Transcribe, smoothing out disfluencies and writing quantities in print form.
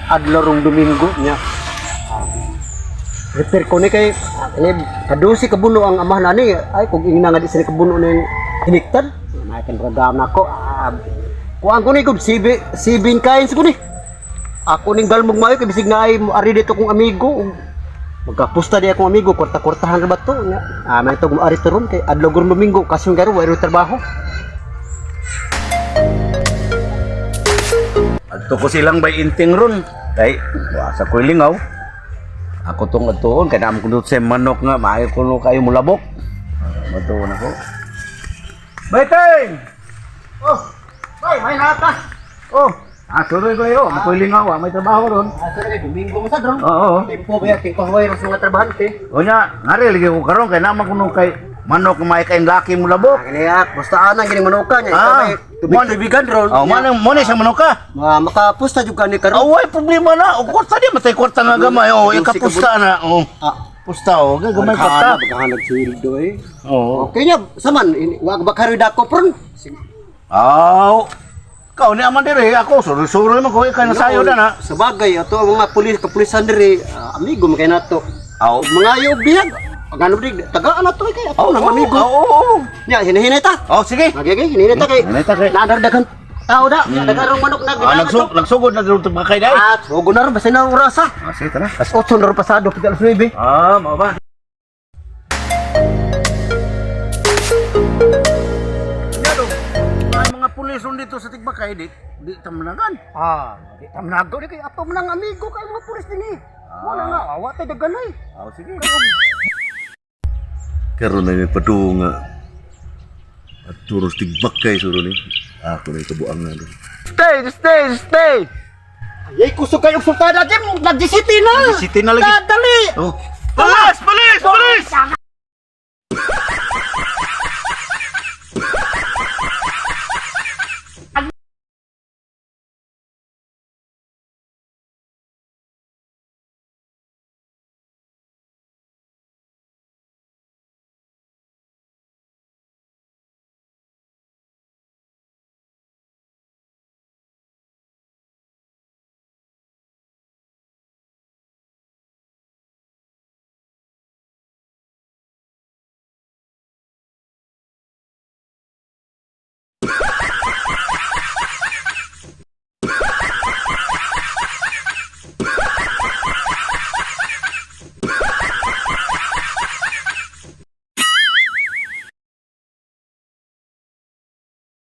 Adlaw rong Domingo nya. Repair ko ni kay kadusi kabuno ang amah nani ay kung ingna nga di sini kabuno ning hiniktad. May kan radam nako. Kuan ko ni gud sibing kain ko ni. Ako ning galmog mayo kay bisig nga ay ari dito kong amigo. Magkapusta di akong amigo kwarta-kwartahan ra ba to nya. May to ari teron kay adlaw rong Domingo kasi garo way trabaho. Adto ko silang bay inting ron. Kay sa koy lingaw. Ako tong atuon kay naam ko sa manok nga maayo ko no kayo mulabok. Matuon ako. Bayteng. Oh, bay may nata. Oh, suroy ko yo, makoy lingaw, may trabaho ron. Sorry, Domingo mo sa dron. Oo. Tempo ba yakin ko hoy sa mga trabahante. Unya, ngari lagi ko karon kay naman kuno kay manok nga may kain laki mo labok. Kaniya, basta ana gining manuka nya. Tubig-tubigan ron. Oh, mo ni sa manok ka. Makapusta jud kani karon. Oh, way problema na. O kwarta di matay kwarta nga gamay. Oh, ikapusta na. Oh. Pusta oh, gamay kwarta. Bagahanag sildo eh. Oh. Okay nya, saman wa ba karoy dako pron. Aw. Kau ni aman dire ako suru-suru man ko kay nasayo na na. Sa bagay ato ang mga pulis kapulisan dire, amigo man kay nato. Aw. Mga biyag. Agano dig tagaan nato kay ato nang amigo. Oo. Nya hinahinay ta. Oh, sige. Okay, hinahinay ta kay. Hinay ta kay. Nadagdagan tao da, dagarong manok na ginagato. Nagsugod na dito kay dai. Sugo na ron basta na oras ha. Sige tara. As 8 na ron pasado pita alas 9. Mao ba? May mga pulis dito sa Tigbakay di tamnagan. Di tamnago di kay ato nang amigo kay mga pulis dinhi. Wala nga awa tay daganay. Oh, sige. Karon na ni padunga. At turos Tigbakay suro ni. Ako na ikabuang na. Stay. Ay kusog kayo sultada jim nag-city na. City na lagi. Dali. Oh. Police!